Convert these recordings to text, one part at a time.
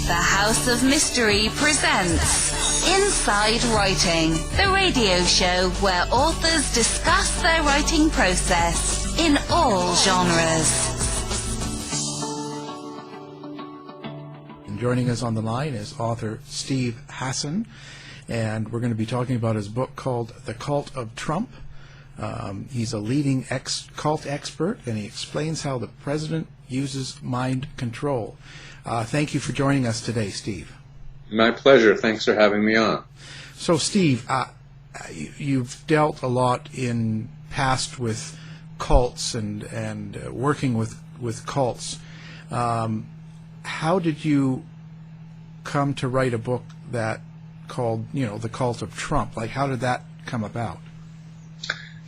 The House of Mystery presents Inside Writing, the radio show where authors discuss their writing process in all genres. And joining us on the line is author Steve Hassan, and we're going to be talking about his book called The Cult of Trump. He's a leading cult expert, and he explains how the president uses mind control. Thank you for joining us today, Steve. My pleasure. Thanks for having me on. So, Steve, you've dealt a lot in past with cults and working with cults. How did you come to write a book that called, The Cult of Trump? Like, how did that come about?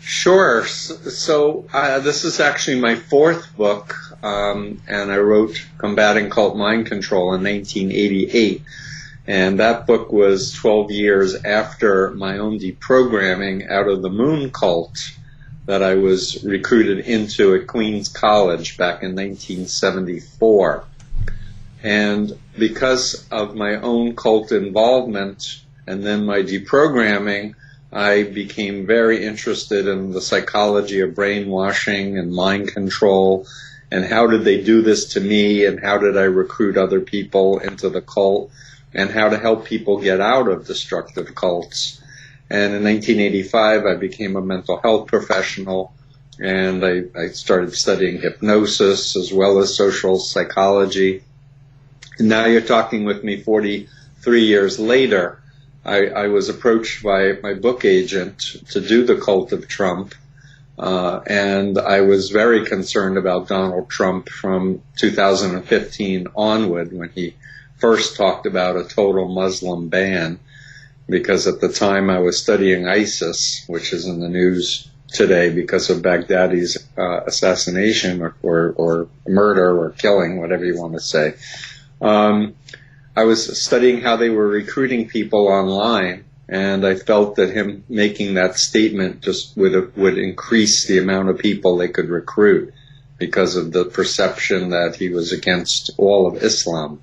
Sure. So this is actually my fourth book, and I wrote Combating Cult Mind Control in 1988. And that book was 12 years after my own deprogramming out of the moon cult that I was recruited into at Queens College back in 1974. And because of my own cult involvement and then my deprogramming, I became very interested in the psychology of brainwashing and mind control, and how did they do this to me, and how did I recruit other people into the cult, and how to help people get out of destructive cults. And in 1985, I became a mental health professional, and I started studying hypnosis as well as social psychology. And now you're talking with me 43 years later. I was approached by my book agent to do The Cult of Trump, and I was very concerned about Donald Trump from 2015 onward when he first talked about a total Muslim ban, because at the time I was studying ISIS, which is in the news today because of Baghdadi's assassination or murder or killing, whatever you want to say. I was studying how they were recruiting people online, and I felt that him making that statement just would increase the amount of people they could recruit because of the perception that he was against all of Islam.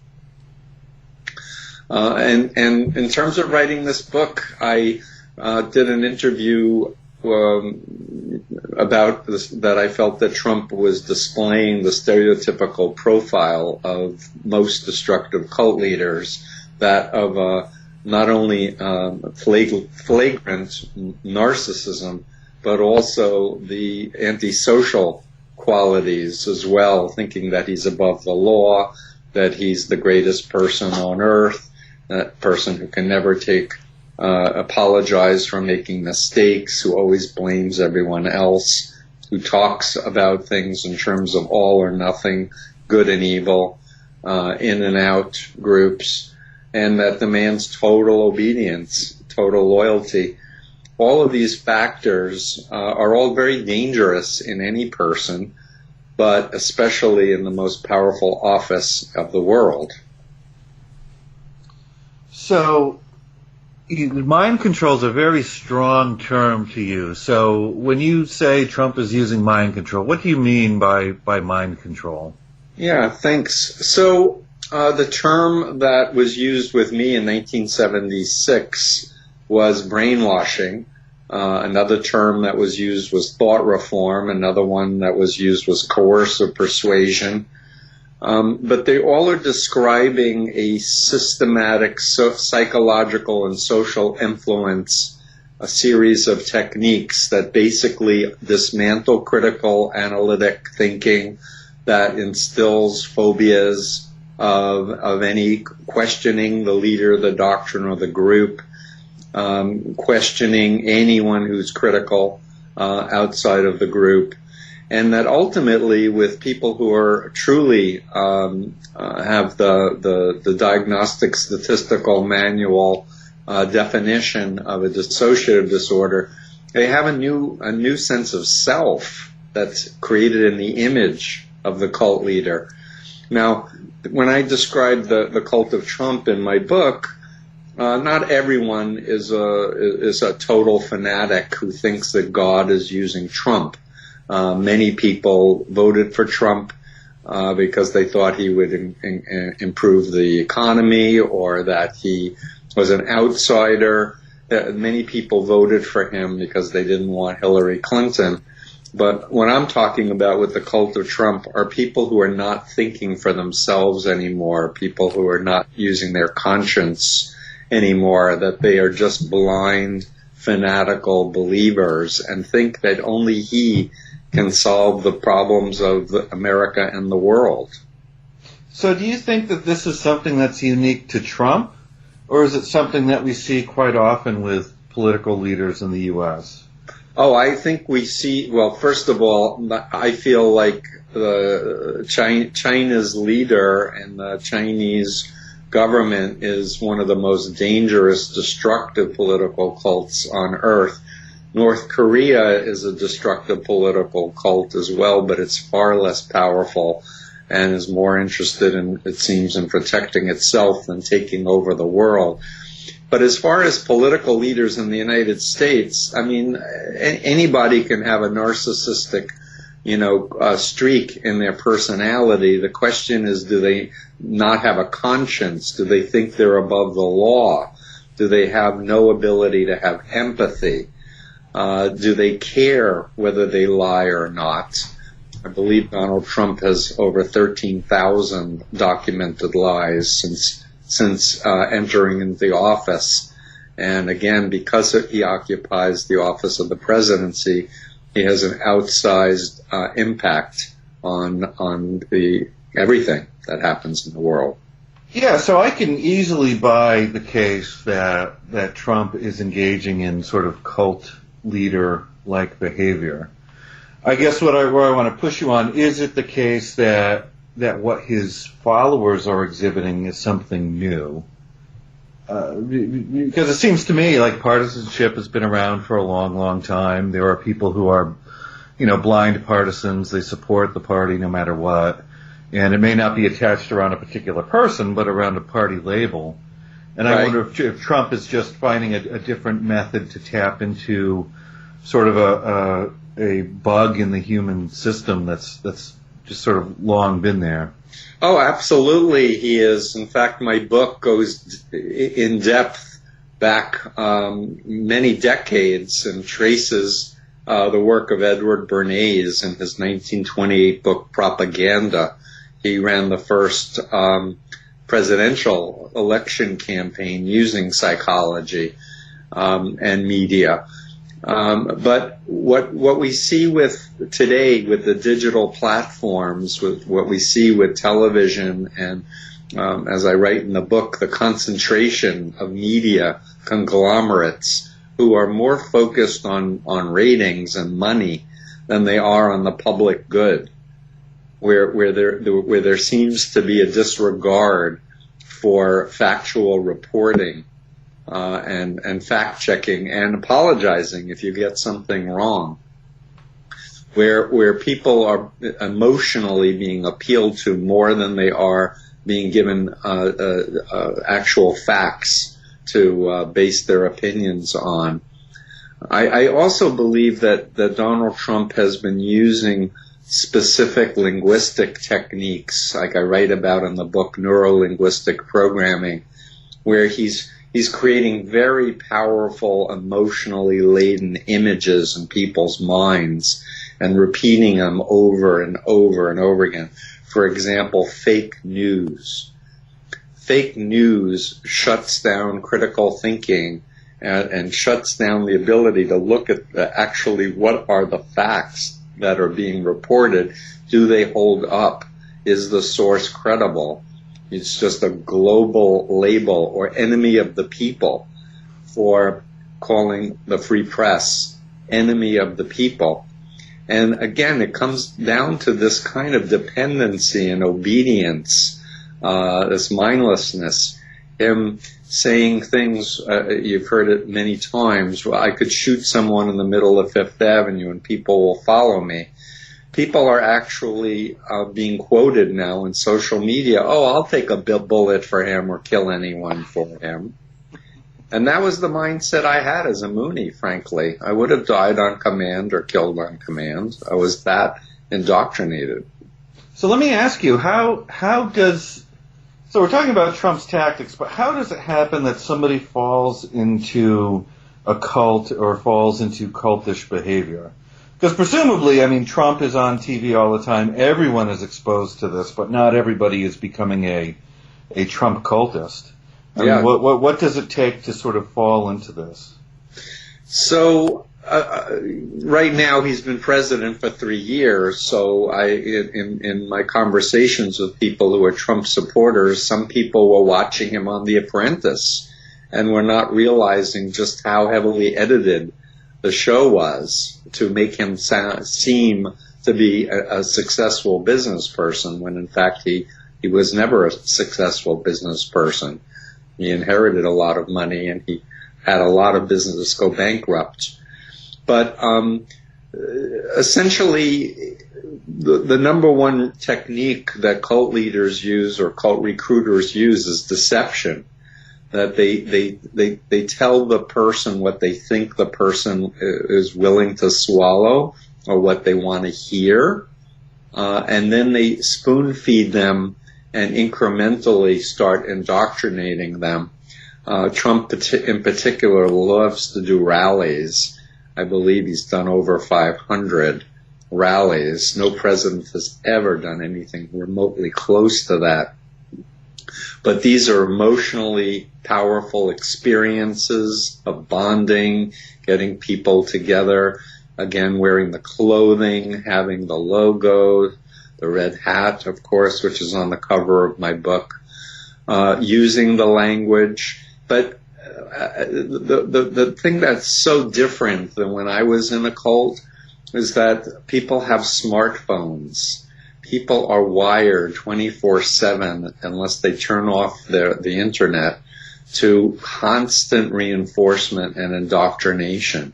And in terms of writing this book, I did an interview about this, that I felt that Trump was displaying the stereotypical profile of most destructive cult leaders, that of not only flagrant narcissism, but also the antisocial qualities as well, thinking that he's above the law, that he's the greatest person on earth, that person who can never apologize for making mistakes, who always blames everyone else, who talks about things in terms of all or nothing, good and evil, in and out groups, and that demands total obedience, total loyalty. All of these factors are all very dangerous in any person, but especially in the most powerful office of the world. So, mind control is a very strong term to use. So when you say Trump is using mind control, what do you mean by mind control? Yeah, thanks. So the term that was used with me in 1976 was brainwashing. Another term that was used was thought reform. Another one that was used was coercive persuasion. But they all are describing a systematic psychological and social influence, a series of techniques that basically dismantle critical analytic thinking, that instills phobias of any questioning the leader, the doctrine, or the group, questioning anyone who's critical outside of the group. And that ultimately, with people who are truly have the diagnostic statistical manual definition of a dissociative disorder, they have a new sense of self that's created in the image of the cult leader. Now, when I describe the cult of Trump in my book, not everyone is a total fanatic who thinks that God is using Trump. Many people voted for Trump because they thought he would improve the economy or that he was an outsider. Many people voted for him because they didn't want Hillary Clinton. But what I'm talking about with the cult of Trump are people who are not thinking for themselves anymore, people who are not using their conscience anymore, that they are just blind, fanatical believers and think that only he can solve the problems of America and the world. So do you think that this is something that's unique to Trump, or is it something that we see quite often with political leaders in the U.S.? Oh, I think we see, well, first of all, I feel like China's leader and the Chinese government is one of the most dangerous, destructive political cults on earth. North Korea is a destructive political cult as well, but it's far less powerful and is more interested in, it seems, in protecting itself than taking over the world. But as far as political leaders in the United States, I mean, anybody can have a narcissistic, streak in their personality. The question is, do they not have a conscience? Do they think they're above the law? Do they have no ability to have empathy? Do they care whether they lie or not? I believe Donald Trump has over 13,000 documented lies since entering into the office. And again, because he occupies the office of the presidency, he has an outsized impact on everything that happens in the world. Yeah, so I can easily buy the case that Trump is engaging in sort of cult leader-like behavior. I guess where I want to push you on, is it the case that what his followers are exhibiting is something new? Because it seems to me like partisanship has been around for a long, long time. There are people who are, blind partisans. They support the party no matter what. And it may not be attached around a particular person, but around a party label. And I wonder if Trump is just finding a different method to tap into sort of a bug in the human system that's just sort of long been there. Oh, absolutely he is. In fact, my book goes in depth back many decades and traces the work of Edward Bernays in his 1928 book, Propaganda. He ran the first presidential election campaign using psychology and media. But what we see with today with the digital platforms, with what we see with television, and as I write in the book, the concentration of media conglomerates who are more focused on ratings and money than they are on the public good, where there seems to be a disregard for factual reporting. And fact-checking and apologizing if you get something wrong, where people are emotionally being appealed to more than they are being given actual facts to base their opinions on. I also believe that Donald Trump has been using specific linguistic techniques, like I write about in the book, Neuro-Linguistic Programming, where he's creating very powerful, emotionally laden images in people's minds and repeating them over and over and over again. For example, fake news. Fake news shuts down critical thinking and shuts down the ability to look at actually what are the facts that are being reported. Do they hold up? Is the source credible? It's just a global label or enemy of the people for calling the free press enemy of the people. And again, it comes down to this kind of dependency and obedience, this mindlessness, him saying things, you've heard it many times, well, I could shoot someone in the middle of Fifth Avenue and people will follow me. People are actually being quoted now in social media, oh, I'll take a bullet for him or kill anyone for him. And that was the mindset I had as a Moonie, frankly. I would have died on command or killed on command. I was that indoctrinated. So let me ask you, how does, so we're talking about Trump's tactics, but how does it happen that somebody falls into a cult or falls into cultish behavior? Because presumably, I mean, Trump is on TV all the time. Everyone is exposed to this, but not everybody is becoming a Trump cultist. I mean, what does it take to sort of fall into this? So right now he's been president for 3 years. So in my conversations with people who are Trump supporters, some people were watching him on The Apprentice and were not realizing just how heavily edited the show was to make him seem to be a successful business person, when in fact he was never a successful business person. He inherited a lot of money and he had a lot of businesses go bankrupt. But essentially, the number one technique that cult leaders use or cult recruiters use is deception. That they tell the person what they think the person is willing to swallow or what they want to hear, and then they spoon feed them and incrementally start indoctrinating them. Trump in particular loves to do rallies. I believe he's done over 500 rallies. No president has ever done anything remotely close to that. But these are emotionally powerful experiences of bonding, getting people together, again, wearing the clothing, having the logo, the red hat, of course, which is on the cover of my book, using the language. But the thing that's so different than when I was in a cult is that people have smartphones. People are wired 24/7 unless they turn off the internet to constant reinforcement and indoctrination.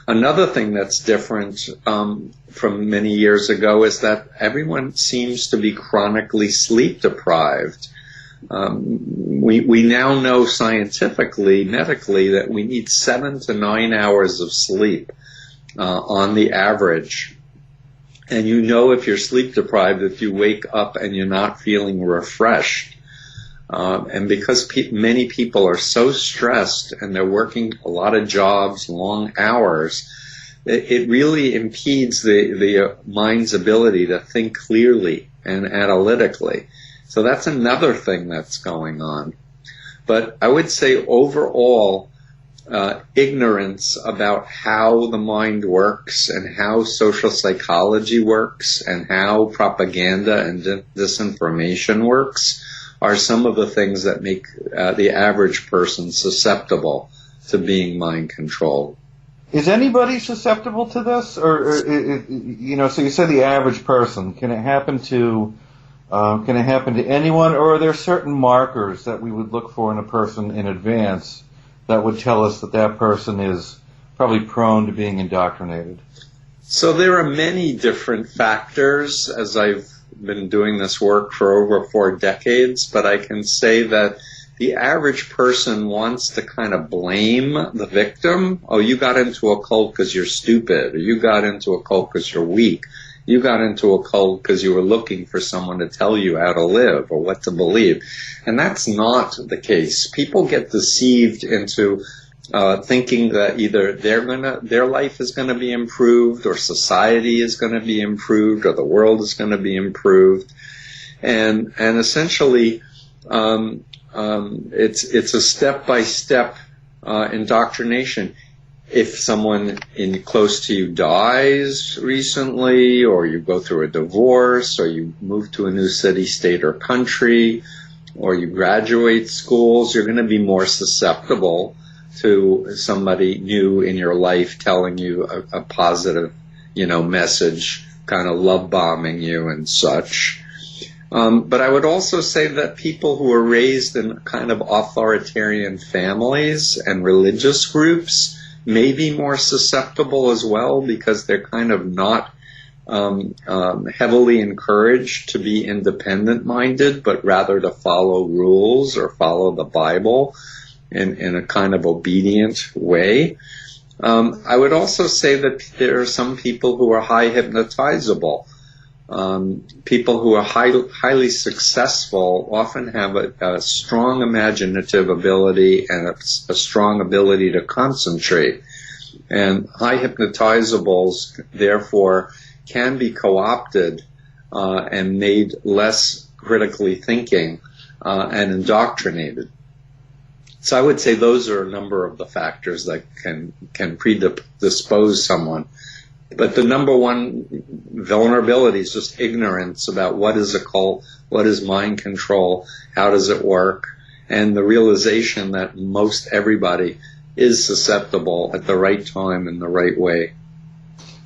Another thing that's different from many years ago is that everyone seems to be chronically sleep deprived. We now know scientifically, medically, that we need 7 to 9 hours of sleep on the average. And you know if you're sleep deprived if you wake up and you're not feeling refreshed. And because many people are so stressed and they're working a lot of jobs, long hours, it really impedes the mind's ability to think clearly and analytically. So that's another thing that's going on. But I would say overall, ignorance about how the mind works and how social psychology works and how propaganda and disinformation works are some of the things that make the average person susceptible to being mind controlled. Is anybody susceptible to this, or so you say the average person? Can it happen to anyone, or are there certain markers that we would look for in a person in advance that would tell us that person is probably prone to being indoctrinated? So there are many different factors, as I've been doing this work for over 4 decades, but I can say that the average person wants to kind of blame the victim. Oh, you got into a cult because you're stupid, or you got into a cult because you're weak. You got into a cult because you were looking for someone to tell you how to live or what to believe. And that's not the case. People get deceived into thinking that either their life is going to be improved, or society is going to be improved, or the world is going to be improved. And essentially, it's a step-by-step indoctrination. If someone close to you dies recently, or you go through a divorce, or you move to a new city, state, or country, or you graduate schools, you're going to be more susceptible to somebody new in your life telling you a positive, message, kind of love bombing you and such. But I would also say that people who are raised in kind of authoritarian families and religious groups may be more susceptible as well, because they're kind of not heavily encouraged to be independent-minded, but rather to follow rules or follow the Bible in a kind of obedient way. I would also say that there are some people who are high hypnotizable. People who are highly successful often have a strong imaginative ability and a strong ability to concentrate. And high hypnotizables, therefore, can be co-opted and made less critically thinking and indoctrinated. So I would say those are a number of the factors that can predispose someone. But the number one vulnerability is just ignorance about what is a cult, what is mind control, how does it work, and the realization that most everybody is susceptible at the right time in the right way.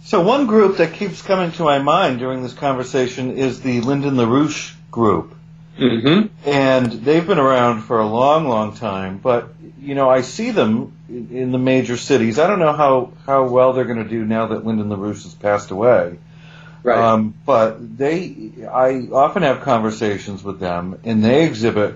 So one group that keeps coming to my mind during this conversation is the Lyndon LaRouche group. Mm-hmm. And they've been around for a long, long time, but, you know, I see them in the major cities. I don't know how well they're going to do now that Lyndon LaRouche has passed away. Right. But I often have conversations with them, and they exhibit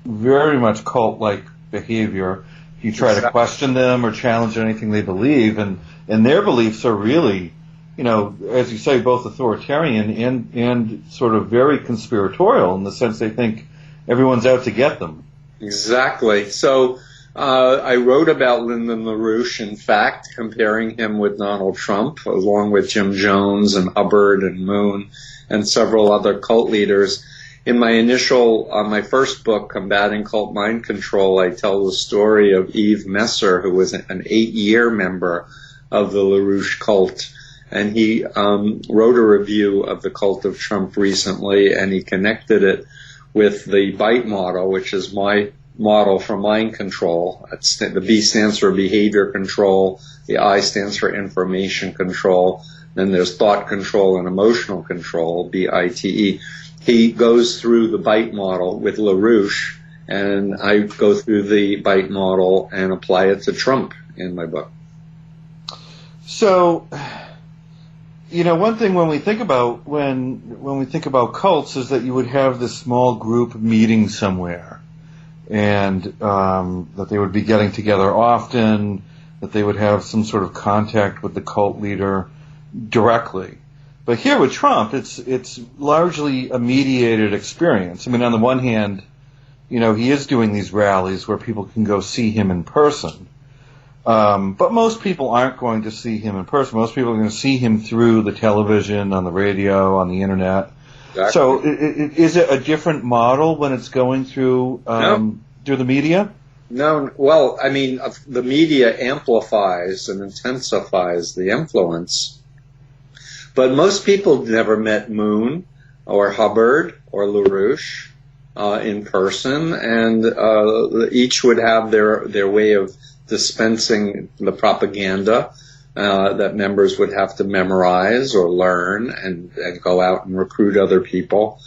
very much cult-like behavior. You try to question them or challenge anything they believe, and their beliefs are really, you know, as you say, both authoritarian and sort of very conspiratorial in the sense they think everyone's out to get them. Exactly. So I wrote about Lyndon LaRouche, in fact, comparing him with Donald Trump, along with Jim Jones and Hubbard and Moon and several other cult leaders. In my first book, Combating Cult Mind Control, I tell the story of Yves Messer, who was an 8-year member of the LaRouche cult. And he wrote a review of the cult of Trump recently, and he connected it with the BITE model, which is my model for mind control. The B stands for behavior control, the I stands for information control, then there's thought control and emotional control, BITE. He goes through the BITE model with LaRouche, and I go through the BITE model and apply it to Trump in my book. So, you know, one thing when we think about cults is that you would have this small group meeting somewhere, and that they would be getting together often, that they would have some sort of contact with the cult leader directly. But here with Trump, it's largely a mediated experience. I mean, on the one hand, you know, he is doing these rallies where people can go see him in person. But most people aren't going to see him in person. Most people are going to see him through the television, on the radio, on the internet. Exactly. So is it a different model when it's going through through the media? No. Well, I mean, the media amplifies and intensifies the influence. But most people never met Moon or Hubbard or LaRouche in person, and each would have their way of dispensing the propaganda that members would have to memorize or learn and go out and recruit other people.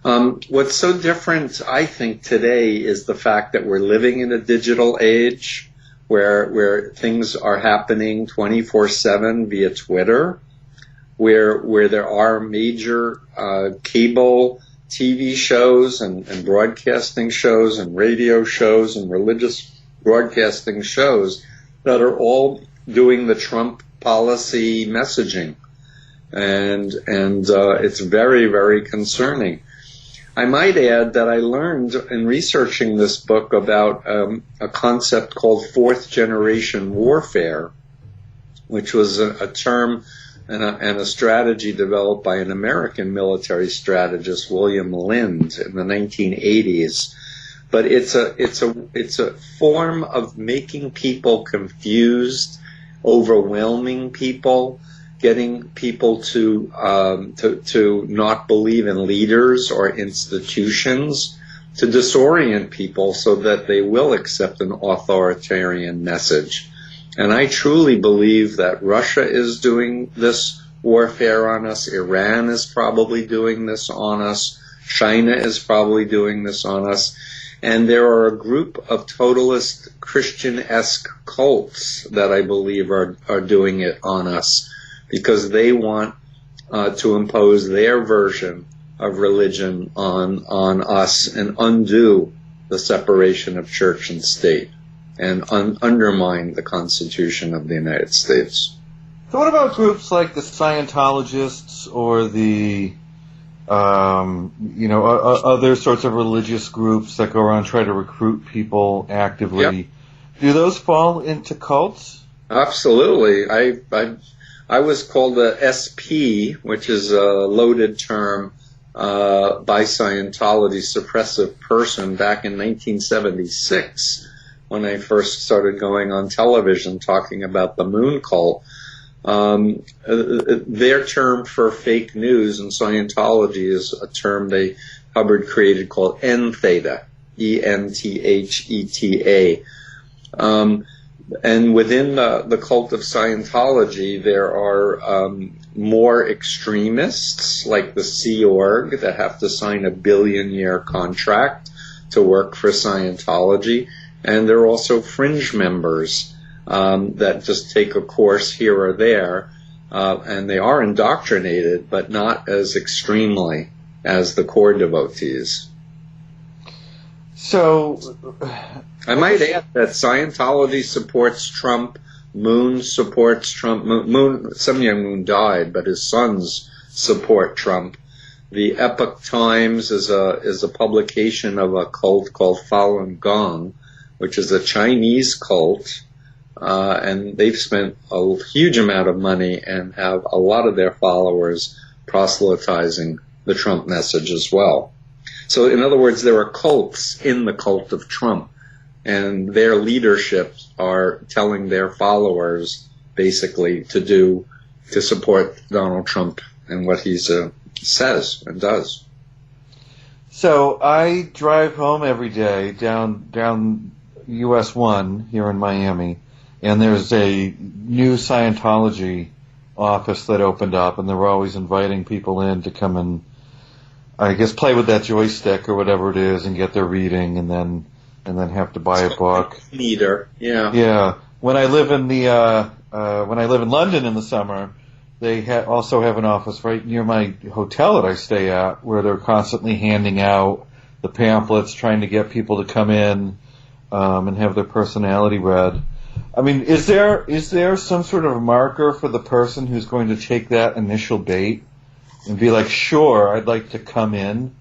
What's so different, I think, today is the fact that we're living in a digital age where things are happening 24/7 via Twitter, where there are major cable TV shows and broadcasting shows and radio shows and religious broadcasting shows that are all doing the Trump policy messaging, and it's very, very concerning. I might add that I learned in researching this book about a concept called fourth generation warfare, which was a term and a strategy developed by an American military strategist, William Lind, in the 1980s. But it's a form of making people confused, overwhelming people, getting people to not believe in leaders or institutions, to disorient people so that they will accept an authoritarian message. And I truly believe that Russia is doing this warfare on us. Iran is probably doing this on us. China is probably doing this on us. And there are a group of totalist Christian-esque cults that I believe are doing it on us because they want to impose their version of religion on us and undo the separation of church and state and undermine the Constitution of the United States. So what about groups like the Scientologists or the, other sorts of religious groups that go around and try to recruit people actively? Yep. Do those fall into cults? Absolutely. I was called a SP, which is a loaded term by Scientology, suppressive person, back in 1976 when I first started going on television talking about the moon cult. Their term for fake news in Scientology is a term Hubbard created called N-theta, E-N-T-H-E-T-A. And within the cult of Scientology, there are more extremists, like the Sea Org, that have to sign a billion-year contract to work for Scientology. And there are also fringe members that just take a course here or there, and they are indoctrinated, but not as extremely as the core devotees. So, I might add that Scientology supports Trump, Moon supports Trump. Some young Moon died, but his sons support Trump. The Epoch Times is a publication of a cult called Falun Gong, which is a Chinese cult, and they've spent a huge amount of money and have a lot of their followers proselytizing the Trump message as well. So, in other words, there are cults in the cult of Trump, and their leadership are telling their followers basically to support Donald Trump and what he says and does. So I drive home every day down US 1 here in Miami, and there's a new Scientology office that opened up, and they're always inviting people in to come and, I guess, play with that joystick or whatever it is and get their reading, and then have to buy a book. Meter, yeah. Yeah. When I live in London in the summer, they also have an office right near my hotel that I stay at, where they're constantly handing out the pamphlets, trying to get people to come in and have their personality read. I mean, is there some sort of marker for the person who's going to take that initial bait and be like, sure, I'd like to come in?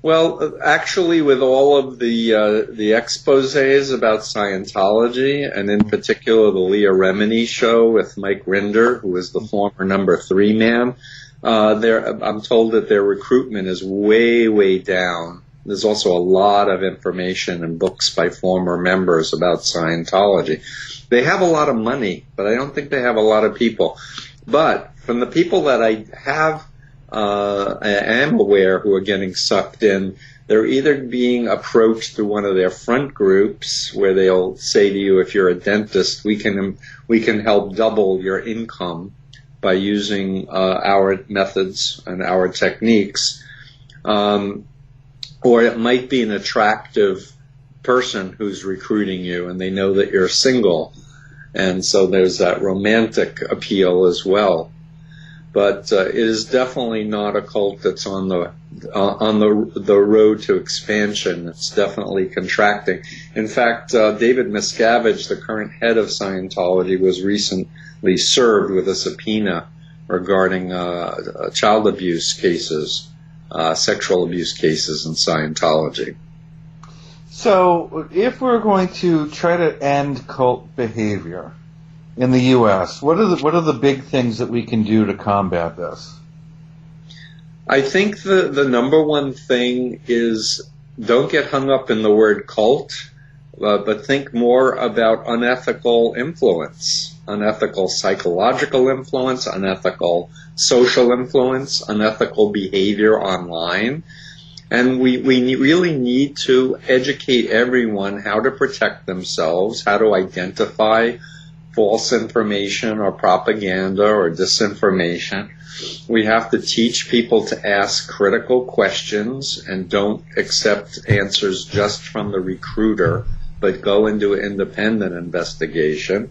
Well, actually, with all of the exposés about Scientology, and in particular the Leah Remini show with Mike Rinder, who was the former number 3 man, I'm told that their recruitment is way, way down. There's also a lot of information and books by former members about Scientology. They have a lot of money, but I don't think they have a lot of people. But from the people that I am aware who are getting sucked in, they're either being approached through one of their front groups where they'll say to you, if you're a dentist, we can help double your income by using our methods and our techniques. Or it might be an attractive person who's recruiting you, and they know that you're single, and so there's that romantic appeal as well. But it is definitely not a cult that's on the road to expansion. It's definitely contracting. In fact, David Miscavige, the current head of Scientology, was recently served with a subpoena regarding child abuse cases, sexual abuse cases in Scientology. So, if we're going to try to end cult behavior in the U.S., what are the big things that we can do to combat this? I think the number one thing is don't get hung up in the word cult, but think more about unethical influence, unethical psychological influence, unethical social influence, unethical behavior online. And we really need to educate everyone how to protect themselves, how to identify false information or propaganda or disinformation. We have to teach people to ask critical questions and don't accept answers just from the recruiter, but go into independent investigation.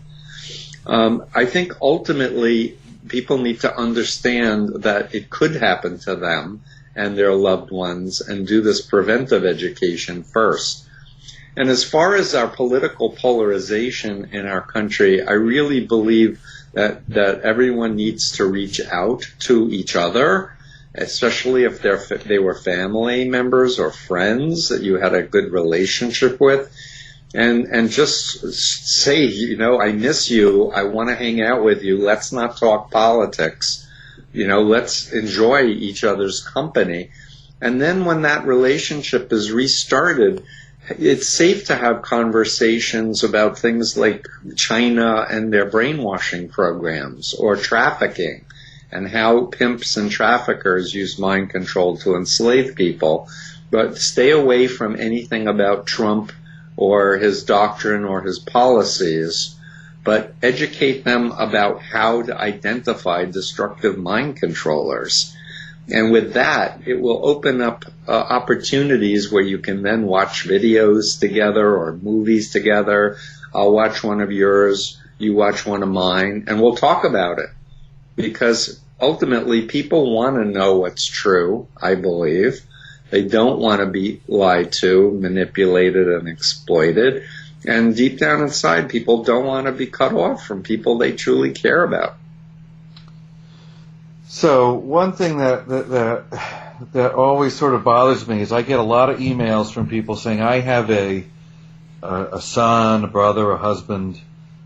I think ultimately people need to understand that it could happen to them and their loved ones, and do this preventive education first. And as far as our political polarization in our country, I really believe that everyone needs to reach out to each other, especially if they were family members or friends that you had a good relationship with, and just say, I miss you, I want to hang out with you, let's not talk politics, let's enjoy each other's company. And then when that relationship is restarted, it's safe to have conversations about things like China and their brainwashing programs, or trafficking, and how pimps and traffickers use mind control to enslave people. But stay away from anything about Trump or his doctrine or his policies, but educate them about how to identify destructive mind controllers. And with that, it will open up opportunities where you can then watch videos together or movies together. I'll watch one of yours, you watch one of mine, and we'll talk about it. Because ultimately, people want to know what's true, I believe. They don't want to be lied to, manipulated, and exploited. And deep down inside, people don't want to be cut off from people they truly care about. So one thing that always sort of bothers me is I get a lot of emails from people saying, I have a son, a brother, a husband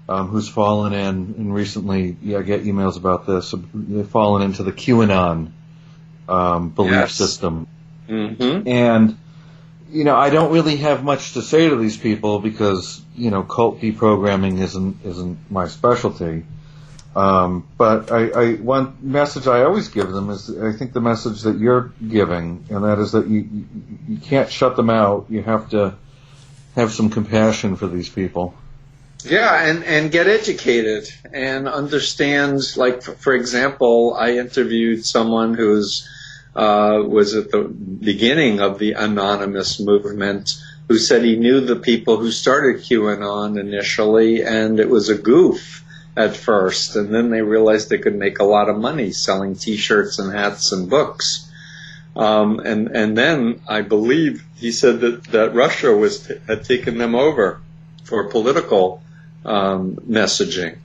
who's fallen in, and recently I get emails about this, they've fallen into the QAnon belief system. Mm-hmm. And, I don't really have much to say to these people because, cult deprogramming isn't my specialty. But one message I always give them is, I think the message that you're giving, and that is that you can't shut them out. You have to have some compassion for these people. Yeah, and get educated and understand, like, for example, I interviewed someone who's was at the beginning of the anonymous movement, who said he knew the people who started QAnon initially, and it was a goof at first, and then they realized they could make a lot of money selling T-shirts and hats and books. And then I believe he said that Russia had taken them over for political messaging,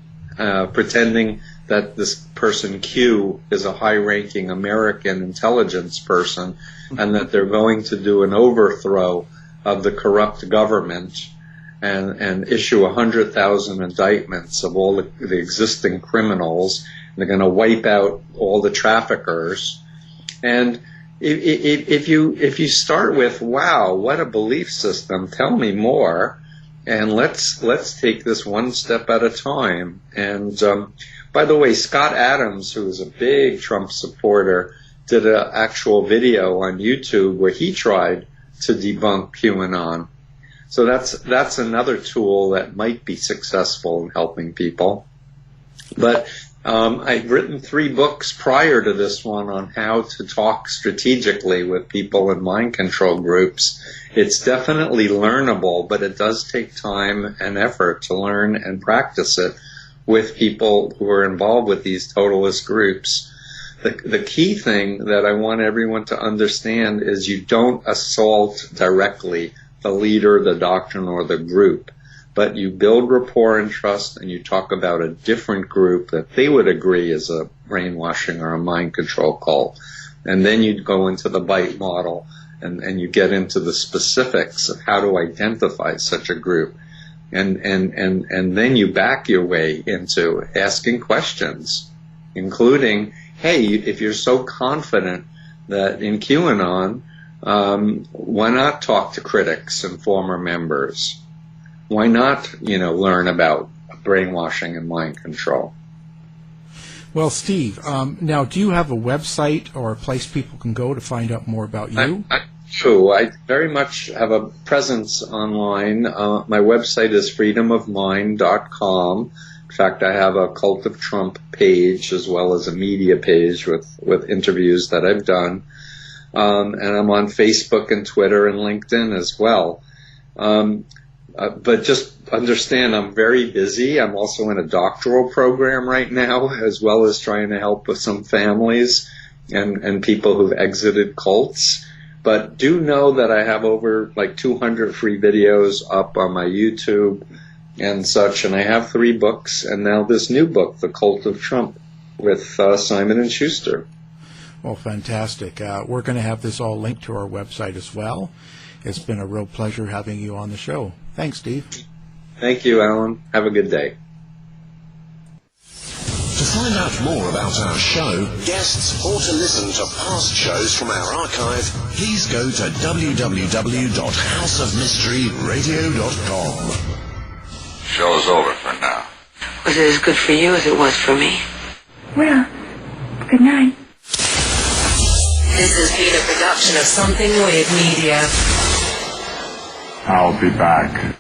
pretending that this person Q is a high-ranking American intelligence person, and that they're going to do an overthrow of the corrupt government and issue 100,000 indictments of all the existing criminals. They're going to wipe out all the traffickers. And if you start with, wow, what a belief system, tell me more, and let's take this one step at a time. And by the way, Scott Adams, who is a big Trump supporter, did an actual video on YouTube where he tried to debunk QAnon. So that's another tool that might be successful in helping people. But I've written 3 books prior to this one on how to talk strategically with people in mind control groups. It's definitely learnable, but it does take time and effort to learn and practice it with people who are involved with these totalist groups. The key thing that I want everyone to understand is you don't assault directly the leader, the doctrine, or the group, but you build rapport and trust, and you talk about a different group that they would agree is a brainwashing or a mind control cult. And then you go into the bite model, and you get into the specifics of how to identify such a group. And then you back your way into asking questions, including, hey, if you're so confident that in QAnon, why not talk to critics and former members? Why not, learn about brainwashing and mind control? Well, Steve, now do you have a website or a place people can go to find out more about you? True. I very much have a presence online. My website is freedomofmind.com. In fact, I have a Cult of Trump page as well as a media page with interviews that I've done. And I'm on Facebook and Twitter and LinkedIn as well. But just understand I'm very busy. I'm also in a doctoral program right now, as well as trying to help with some families and people who've exited cults. But do know that I have over like 200 free videos up on my YouTube and such, and I have 3 books, and now this new book, The Cult of Trump, with Simon & Schuster. Well, fantastic. We're going to have this all linked to our website as well. It's been a real pleasure having you on the show. Thanks, Steve. Thank you, Alan. Have a good day. To find out more about our show, guests, or to listen to past shows from our archive, please go to www.houseofmysteryradio.com. Show's over for now. Was it as good for you as it was for me? Well, good night. This has been a production of Something Weird Media. I'll be back.